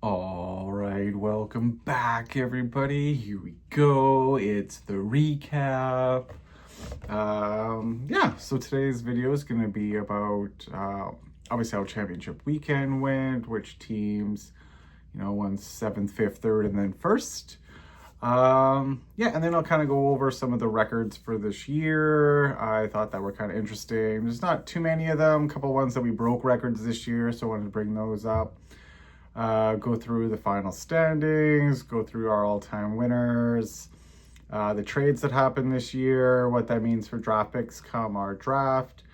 All right, welcome back, everybody. Here we go. It's the recap. So today's video is going to be about obviously how championship weekend went, which teams, won 7th, 5th, 3rd, and then 1st. And then I'll kind of go over some of the records for this year. I thought that were kind of interesting. There's not too many of them, a couple ones that we broke records this year, so I wanted to bring those up. Go through the final standings, go through our all-time winners, the trades that happened this year, what that means for draft picks come our draft,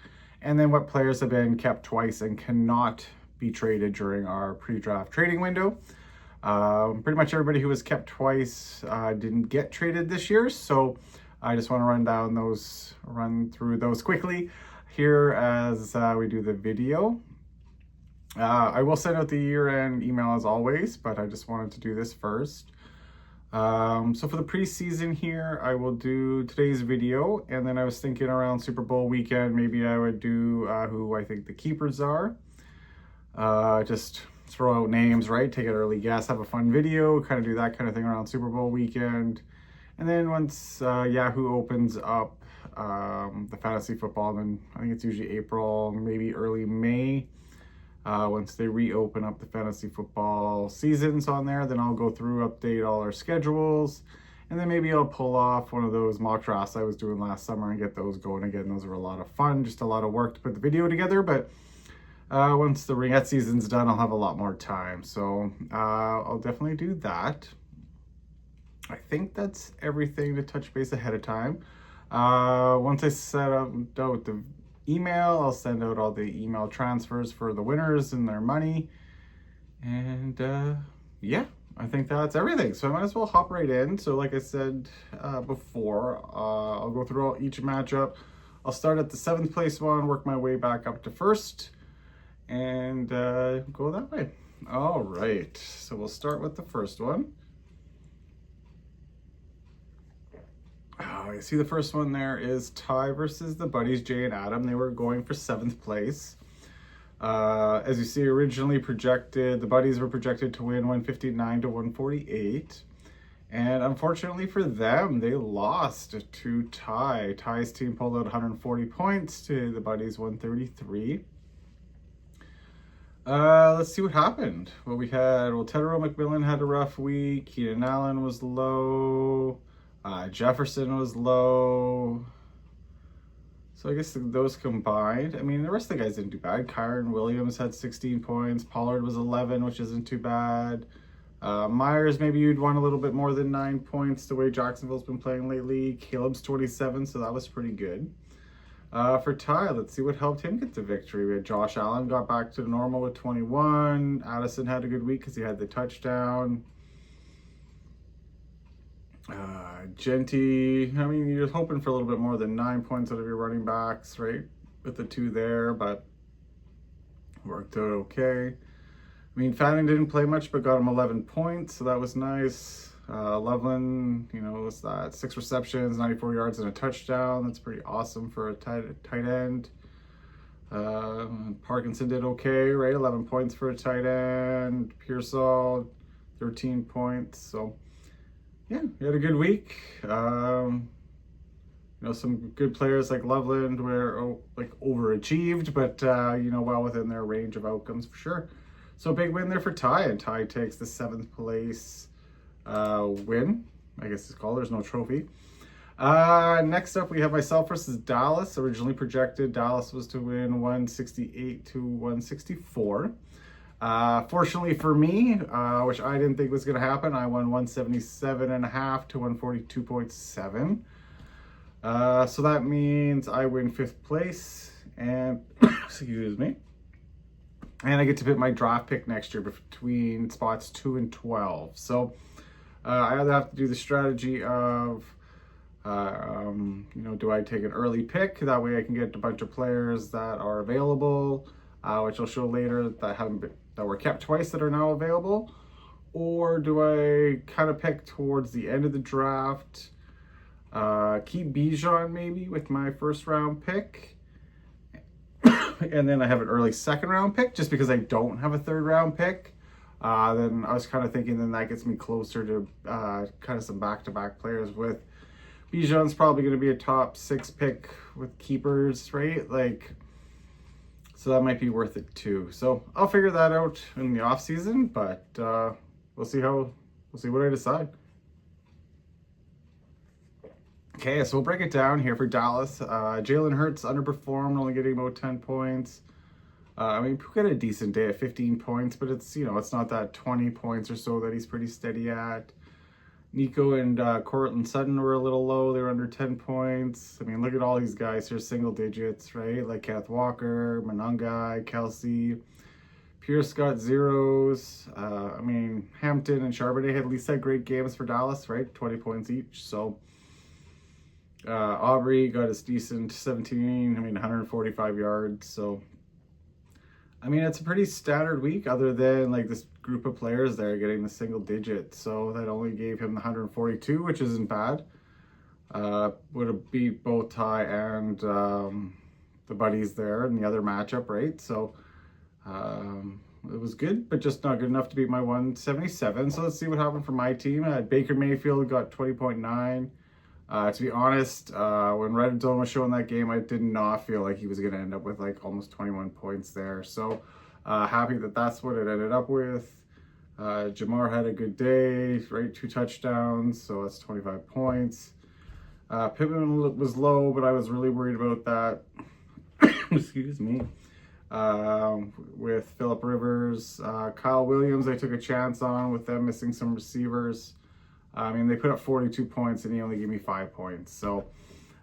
and then what players have been kept twice and cannot be traded during our pre-draft trading window. Pretty much everybody who was kept twice didn't get traded this year, so I just want to run through those quickly here as we do the video. I will send out the year-end email as always, but I just wanted to do this first. So for the preseason here, I will do today's video, and then I was thinking around Super Bowl weekend, maybe I would do who I think the keepers are. Just throw out names, right? Take an early guess, have a fun video, kind of do that kind of thing around Super Bowl weekend. And then once Yahoo opens up the fantasy football, then I think it's usually April, maybe early May. Once they reopen up the fantasy football seasons on there, then I'll go through, update all our schedules, and then maybe I'll pull off one of those mock drafts I was doing last summer and get those going again. Those were a lot of fun, just a lot of work to put the video together, but once the ringette season's done, I'll have a lot more time. So I'll definitely do that. I think that's everything to touch base ahead of time. Once I set out the email, I'll send out all the email transfers for the winners and their money. And I think that's everything. So I might as well hop right in. So like I said before, I'll go through each matchup. I'll start at the 7th place one, work my way back up to 1st, and go that way. All right, so we'll start with the first one. You see the first one there is Ty versus the buddies, Jay and Adam. They were going for 7th place. As you see, originally projected, the buddies were projected to win 159 to 148. And unfortunately for them, they lost to Ty. Ty's team pulled out 140 points to the buddies 133. Let's see what happened. Tedero McMillan had a rough week. Keenan Allen was low. Jefferson was low. So I guess those combined. I mean, the rest of the guys didn't do bad. Kyron Williams had 16 points. Pollard was 11, which isn't too bad. Myers, maybe you'd want a little bit more than 9 points the way Jacksonville's been playing lately. Caleb's 27, so that was pretty good. For Ty, let's see what helped him get the victory. We had Josh Allen got back to normal with 21. Addison had a good week because he had the touchdown. Genty, I mean, you're hoping for a little bit more than 9 points out of your running backs, right? With the 2 there, but worked out okay. I mean, Fanning didn't play much, but got him 11 points, so that was nice. Loveland, was that 6 receptions, 94 yards, and a touchdown. That's pretty awesome for a tight end. Parkinson did okay, right? 11 points for a tight end. Pearsall, 13 points, so yeah, he had a good week. Some good players like Loveland were overachieved, but well within their range of outcomes for sure. So big win there for Ty, and Ty takes the 7th place win. I guess it's called. There's no trophy. Next up, we have myself versus Dallas. Originally projected, Dallas was to win 168 to 164. Fortunately for me, which I didn't think was going to happen, I won 177.5 to 142.7. So that means I win 5th place, and excuse me, and I get to pick my draft pick next year between spots 2 and 12. So I either have to do the strategy of do I take an early pick? That way I can get a bunch of players that are available, which I'll show later that were kept twice that are now available. Or do I kind of pick towards the end of the draft, keep Bijan maybe with my 1st round pick, and then I have an early 2nd round pick just because I don't have a 3rd round pick. then I was kind of thinking then that gets me closer to kind of some back-to-back players with Bijan's probably going to be a top 6 pick with keepers, right? Like, so that might be worth it too. So I'll figure that out in the off season, but we'll see what I decide. Okay, so we'll break it down here for Dallas. Jalen Hurts underperformed, only getting about 10 points. I mean, Puka had a decent day at 15 points, but it's, you know, it's not that 20 points or so that he's pretty steady at. Nico and Cortland Sutton were a little low. They were under 10 points. I mean, look at all these guys here, single digits, right? Like Kenneth Walker, Monangai, Kelsey. Pierce got zeros. I mean, Hampton and Charbonnet at least had great games for Dallas, right? 20 points each. So Aubrey got his decent 17, 145 yards. So, I mean, it's a pretty standard week other than like this group of players there getting the single digit. So that only gave him the 142, which isn't bad. Would have beat both Ty and the buddies there in the other matchup, right? So it was good, but just not good enough to beat my 177. So let's see what happened for my team. Baker Mayfield got 20.9. To be honest, when Red Zone was showing that game, I did not feel like he was going to end up with like almost 21 points there. So happy that that's what it ended up with. Jamar had a good day, right? 2 touchdowns, so that's 25 points. Pittman was low, but I was really worried about that. Excuse me. With Phillip Rivers, Kyle Williams, I took a chance on with them missing some receivers. I mean, they put up 42 points and he only gave me 5 points. So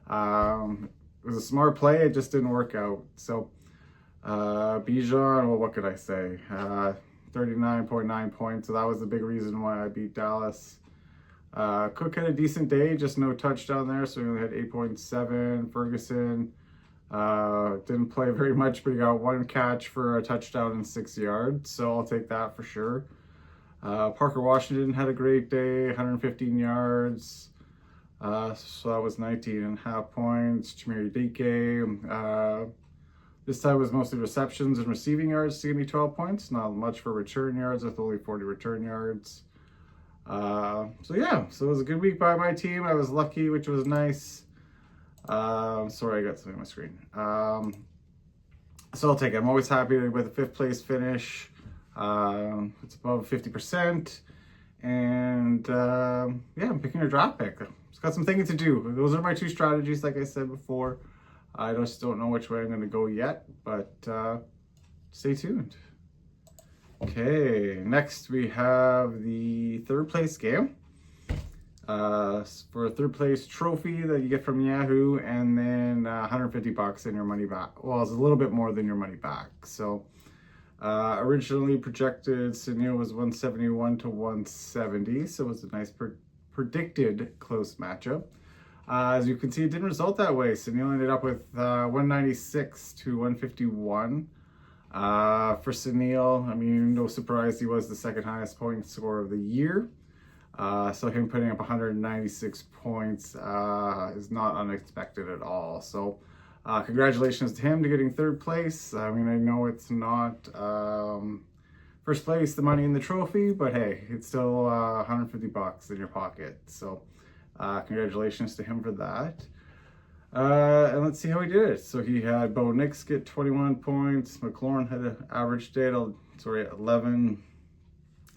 it was a smart play. It just didn't work out. So Bijan, well, what could I say? 39.9 points. So that was the big reason why I beat Dallas. Cook had a decent day, just no touchdown there. So he only had 8.7. Ferguson didn't play very much, but he got 1 catch for a touchdown and 6 yards. So I'll take that for sure. Parker Washington had a great day, 115 yards. So that was 19.5 points. Chimere Dike. This time was mostly receptions and receiving yards to give me 12 points. Not much for return yards with only 40 return yards. So yeah, so it was a good week by my team. I was lucky, which was nice. Sorry, I got something on my screen. So I'll take it. I'm always happy with a 5th place finish. It's above 50%, and yeah, I'm picking a draft pick. It's got some thinking to do. Those are my 2 strategies, like I said before. I just don't know which way I'm going to go yet, but stay tuned. Okay, next we have the 3rd place game. For a 3rd place trophy that you get from Yahoo, and then $150 in your money back. Well, it's a little bit more than your money back. So originally projected Sunil was 171 to 170, so it was a nice predicted close matchup. As you can see, it didn't result that way. Sunil ended up with 196 to 151. For Sunil, I mean, no surprise, he was the 2nd highest point scorer of the year. So him putting up 196 points is not unexpected at all. So congratulations to him to getting 3rd place. I mean, I know it's not 1st place, the money in the trophy, but hey, it's still $150 in your pocket. So congratulations to him for that. And let's see how he did it. So he had Bo Nix get 21 points. McLaurin had an average day, 11.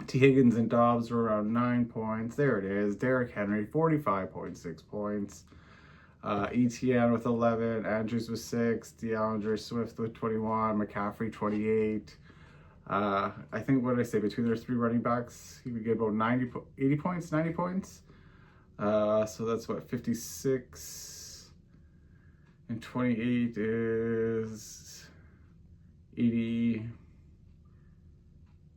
T. Higgins and Dobbs were around 9 points. There it is. Derrick Henry, 45.6 points. ETN with 11. Andrews with 6. DeAndre Swift with 21. McCaffrey, 28. I think, what did I say? Between their 3 running backs, he would get about 80 points, 90 points. So that's what, 56. And 28 is 80.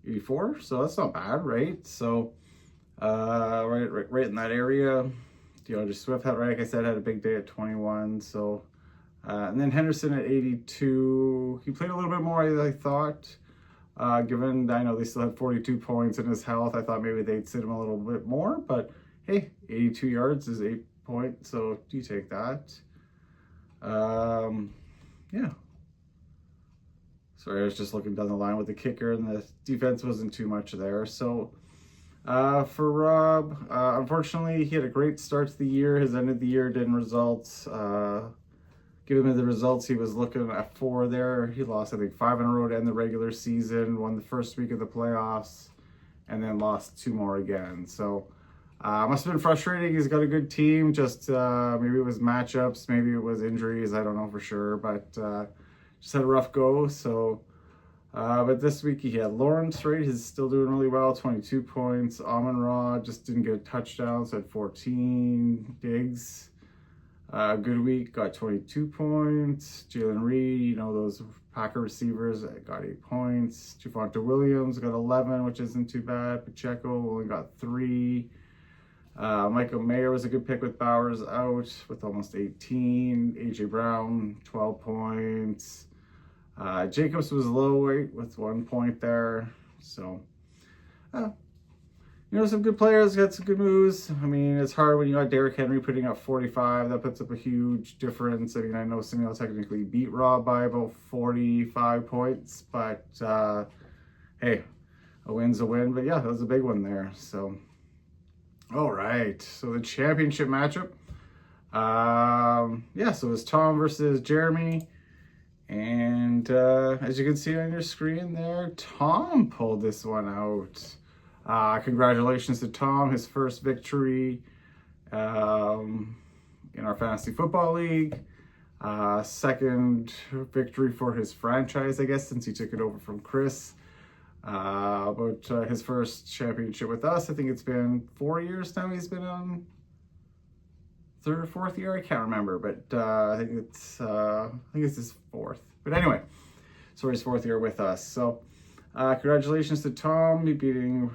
84, so that's not bad, right? So right in that area. DeAndre Swift had, like I said, had a big day at 21. So and then Henderson at 82. He played a little bit more, I thought. Given I know they still had 42 points in his health, I thought maybe they'd sit him a little bit more. But hey, 82 yards is 8 points, so you take that. Yeah. Sorry, I was just looking down the line with the kicker, and the defense wasn't too much there. So for Rob, unfortunately, he had a great start to the year. His end of the year didn't result. Given him the results he was looking at for there, he lost, I think, 5 in a row to end the regular season, won the first week of the playoffs, and then lost 2 more again. So must have been frustrating. He's got a good team. Just maybe it was matchups, maybe it was injuries. I don't know for sure, but just had a rough go. So, but this week he had Lawrence, right? He's still doing really well, 22 points. Amon-Ra just didn't get a touchdown, so had 14. Diggs, good week, got 22 points. Jalen Reed, you know, those Packer receivers, got 8 points. Javonte Williams got 11, which isn't too bad. Pacheco only got 3. Michael Mayer was a good pick with Bowers out with almost 18. AJ Brown, 12 points. Jacobs was low with 1 point there. So, you know, some good players, got some good moves. I mean, it's hard when you got Derrick Henry putting up 45. That puts up a huge difference. I mean, I know Sunil technically beat Rob by about 45 points, but hey, a win's a win. But yeah, that was a big one there. So, all right. So the championship matchup. Yeah, so it was Tom versus Jeremy. And as you can see on your screen there, Tom pulled this one out. Congratulations to Tom, his first victory in our fantasy football league. Second victory for his franchise, I guess, since he took it over from Chris. But his first championship with us, I think it's been 4 years now he's been on. 3rd or 4th year, I can't remember, but I think it's his 4th. But anyway, so his 4th year with us. So congratulations to Tom, beating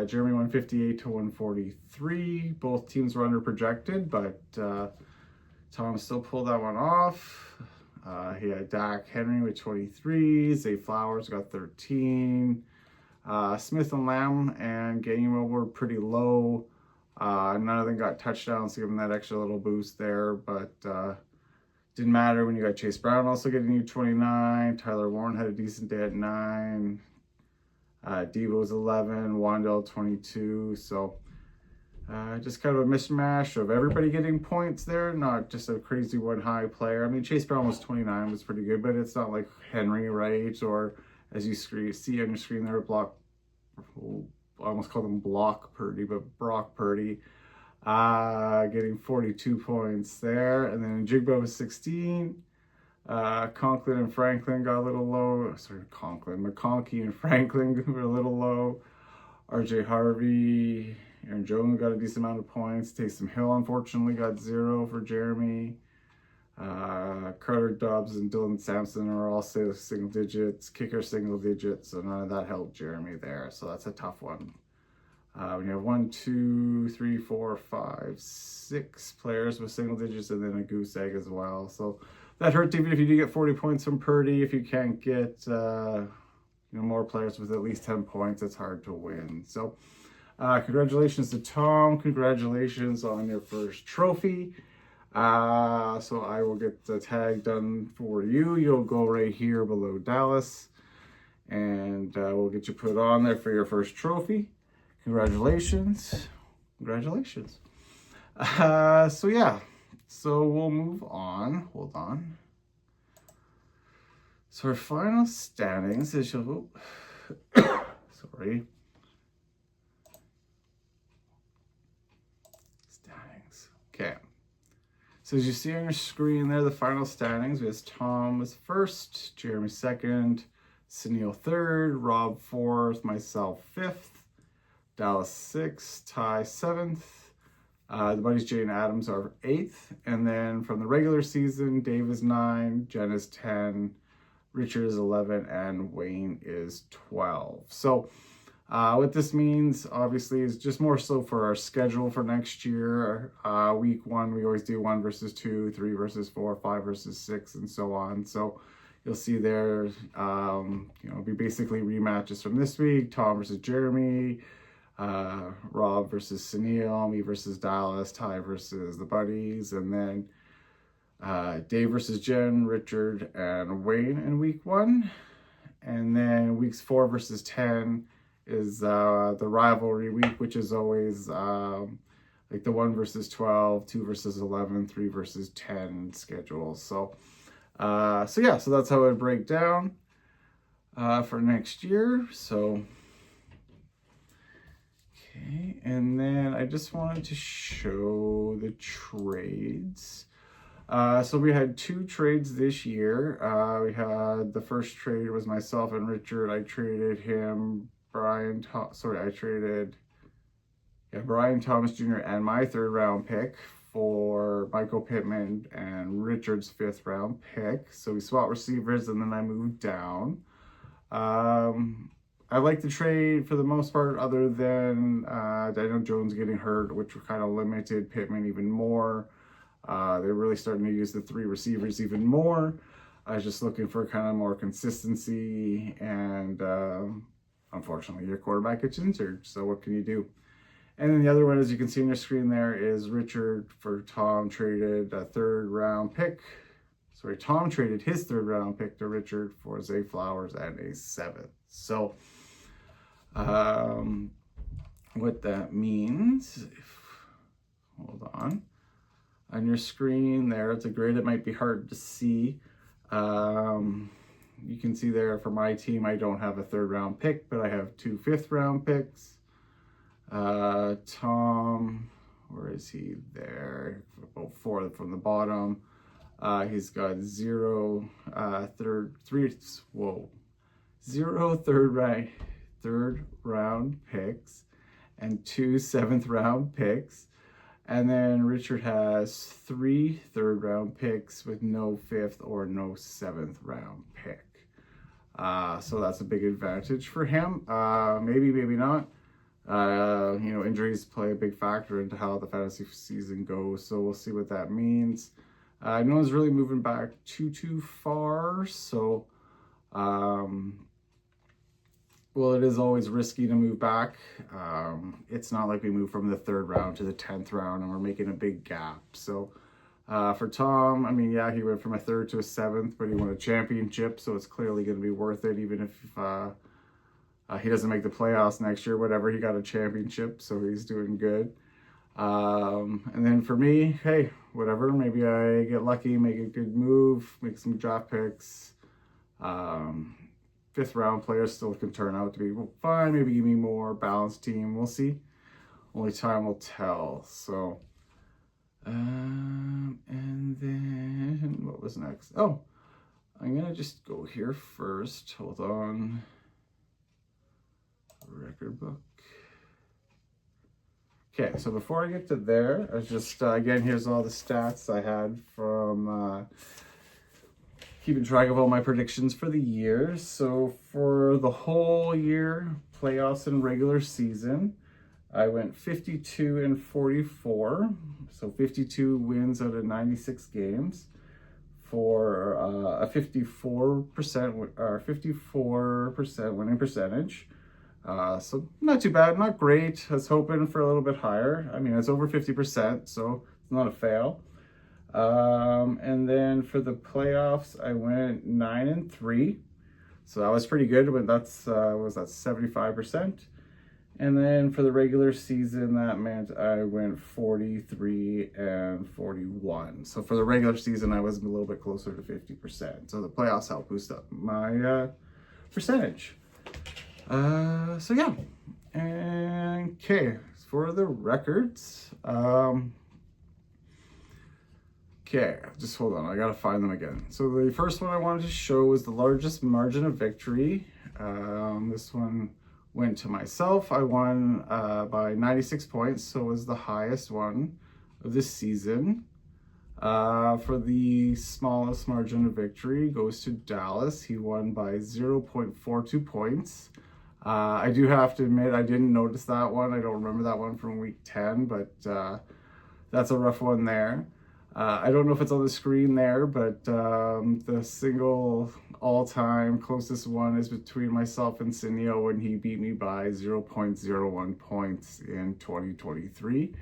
Jeremy 158 to 143. Both teams were under projected, but Tom still pulled that one off. He had Dak Henry with 23. Zay Flowers got 13. Smith and Lamb and Gainwell were pretty low. None of them got touchdowns to give them that extra little boost there, but didn't matter when you got Chase Brown also getting you 29. Tyler Warren had a decent day at 9. Devo's 11. Wandell 22. So just kind of a mishmash of everybody getting points there, not just a crazy one high player. I mean, Chase Brown was 29, was pretty good, but it's not like Henry, right? Or as you see on your screen there, I almost called him Block Purdy, but Brock Purdy, getting 42 points there. And then Jigba was 16. Conklin and Franklin got a little low. Sorry, McConkey and Franklin were a little low. RJ Harvey, Aaron Jones got a decent amount of points. Taysom Hill, unfortunately, got 0 for Jeremy. Carter Dobbs and Dylan Sampson are all single digits. Kicker single digits, so none of that helped Jeremy there. So that's a tough one. When you have 1, 2, 3, 4, 5, 6 players with single digits and then a goose egg as well. So that hurt even if you do get 40 points from Purdy. If you can't get more players with at least 10 points, it's hard to win. So congratulations to Tom. Congratulations on your first trophy. So I will get the tag done for you. You'll go right here below Dallas, and we'll get you put on there for your first trophy. Congratulations. So yeah, so we'll move on. Hold on. So our final standings is sorry. Standings. Okay. So as you see on your screen there, the final standings, we have Tom was first, Jeremy second, Sunil third, Rob fourth, myself fifth, Dallas sixth, Ty seventh, the buddies Jay and Adams are eighth, and then from the regular season, Dave is 9, Jen is 10, Richard is 11, and Wayne is 12. So what this means, obviously, is just more so for our schedule for next year. Week 1, we always do 1 versus 2, 3 versus 4, 5 versus 6, and so on. So you'll see there, it'll be basically rematches from this week: Tom versus Jeremy, Rob versus Sunil, me versus Dallas, Ty versus the buddies, and then Dave versus Jen, Richard, and Wayne in week 1. And then weeks 4 versus 10 is the rivalry week, which is always like the 1 versus 12, 2 versus 11, 3 versus 10 schedule. So yeah, so that's how it would break down for next year. So okay, and then I just wanted to show the trades. So we had 2 trades this year. We had the first trade was myself and Richard. I traded him Brian Thomas Jr. and my 3rd round pick for Michael Pittman and Richard's 5th round pick. So we swapped receivers and then I moved down. I like the trade for the most part, other than Daniel Jones getting hurt, which kind of limited Pittman even more. They're really starting to use the 3 receivers even more. I was just looking for kind of more consistency, and unfortunately your quarterback gets injured, so what can you do? And then the other one, as you can see on your screen there, is Richard for Tom traded a 3rd round pick. Sorry, Tom traded his 3rd round pick to Richard for Zay Flowers and a 7th. So what that means, hold on your screen there, it's a grid. It might be hard to see. You can see there for my team, I don't have a 3rd round pick, but I have 2 5th round picks. Tom, where is he there? About 4 from the bottom. He's got 0 third round picks and 2 7th round picks. And then Richard has 3 3rd round picks with no 5th or no 7th round pick. So that's a big advantage for him. Maybe not. Injuries play a big factor into how the fantasy season goes. So we'll see what that means. No one's really moving back too far. So, well, it is always risky to move back. It's not like we move from the 3rd round to the 10th round and we're making a big gap. So for Tom, I mean, yeah, he went from a 3rd to a 7th, but he won a championship. So it's clearly going to be worth it, even if he doesn't make the playoffs next year, whatever. He got a championship, so he's doing good. And then for me, hey, whatever. Maybe I get lucky, make a good move, make some draft picks. 5th round players still can turn out to be fine. Maybe give me more balanced team. We'll see. Only time will tell. So, and then what was next? Oh, I'm gonna just go here first. Hold on. Record book. Okay, so before I get to there, I was just again, here's all the stats I had from keeping track of all my predictions for the year. So for the whole year, playoffs and regular season, I went 52-44. So 52 wins out of 96 games for a 54% winning percentage. So not too bad, not great. I was hoping for a little bit higher. I mean, it's over 50%, so it's not a fail. And then for the playoffs, I went 9-3. So that was pretty good, but that's, was that 75%? And then for the regular season, that meant I went 43-41. So for the regular season, I was a little bit closer to 50%. So the playoffs helped boost up my percentage. So yeah. And okay, for the records, okay, just hold on, I gotta find them again. So the first one I wanted to show was the largest margin of victory. This one went to myself. I won by 96 points, so it was the highest one of this season. For the smallest margin of victory goes to Dallas. He won by 0.42 points. I do have to admit, I didn't notice that one. I don't remember that one from week 10, but that's a rough one there. I don't know if it's on the screen there, but the single all-time closest one is between myself and Sinio when he beat me by 0.01 points in 2023.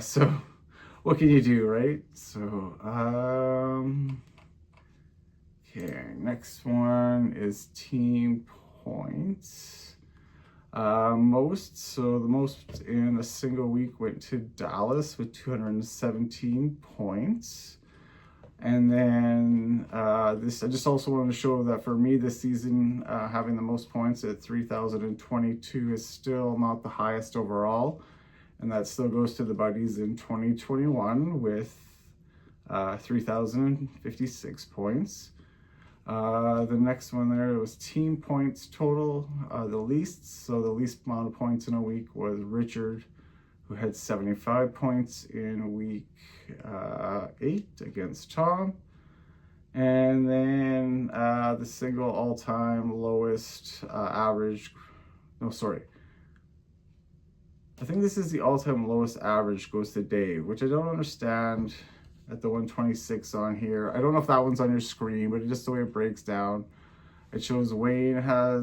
So what can you do, right? So, Okay, next one is team points. The most in a single week went to Dallas with 217 points. And then I just also want to show that for me this season, having the most points at 3,022 is still not the highest overall. And that still goes to the buddies in 2021 with 3,056 points. The next one there was team points total, the least. So the least amount of points in a week was Richard, who had 75 points in week 8 against Tom. And then the single all-time lowest average, no, sorry. I think this is the all-time lowest average goes to Dave, which I don't understand at the 126 on here. I don't know if that one's on your screen, but just the way it breaks down. It shows Wayne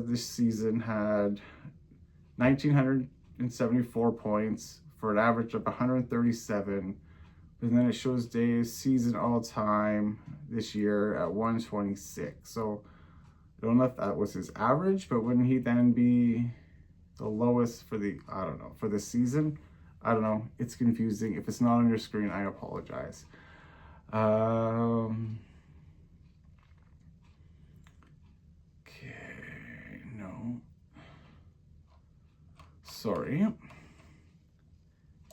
this season had 1,974 points for an average of 137. And then it shows Dave's season all time this year at 126. So I don't know if that was his average, but wouldn't he then be the lowest for the, I don't know, for the season? I don't know. It's confusing. If it's not on your screen, I apologize. Okay, no. Sorry.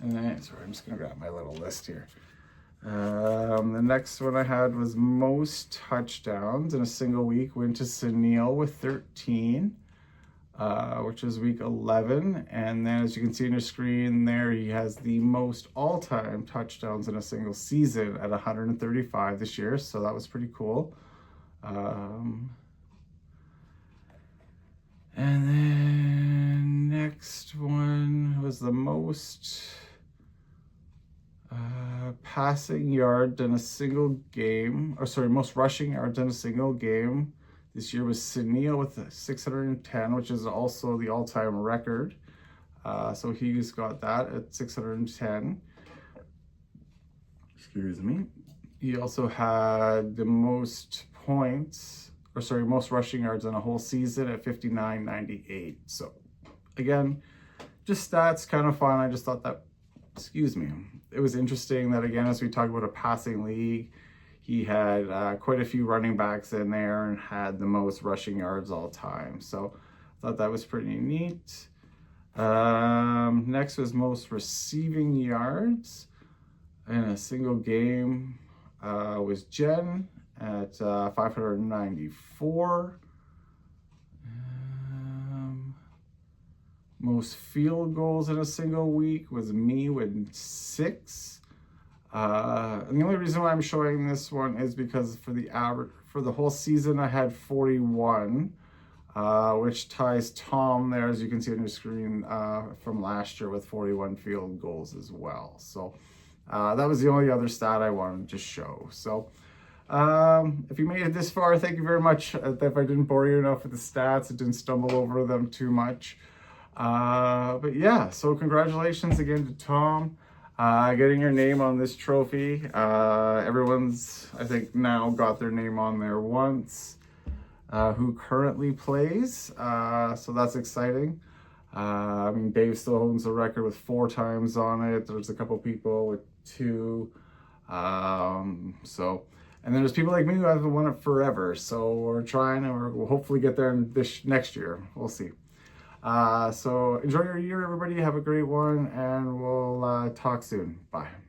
And then, sorry, I'm just gonna grab my little list here. The next one I had was most touchdowns in a single week went to Sunil with 13, which is week 11. And then as you can see on your screen there, he has the most all-time touchdowns in a single season at 135 this year. So that was pretty cool. And then next one was the most passing yards in a single game, or sorry, most rushing yards in a single game. This year was Sunil with 610, which is also the all-time record. So he's got that at 610. Excuse me. He also had the most points, or sorry, most rushing yards in a whole season at 59.98. So again, just stats, kind of fun. I just thought that, excuse me, it was interesting that, again, as we talk about a passing league, he had quite a few running backs in there and had the most rushing yards all time. So I thought that was pretty neat. Next was most receiving yards in a single game was Jen at 594. Most field goals in a single week was me with 6. And the only reason why I'm showing this one is because for the whole season I had 41, which ties Tom there, as you can see on your screen, from last year with 41 field goals as well. So that was the only other stat I wanted to show. So if you made it this far, thank you very much. If I didn't bore you enough with the stats, I didn't stumble over them too much. But yeah, so congratulations again to Tom, getting your name on this trophy. Everyone's, I think, now got their name on there once, who currently plays. So that's exciting. I mean, Dave still owns the record with 4 times on it. There's a couple people with 2. And then there's people like me who haven't won it forever. So we're trying, and we'll hopefully get there this next year. We'll see. So enjoy your year, everybody. Have a great one, and we'll talk soon. Bye.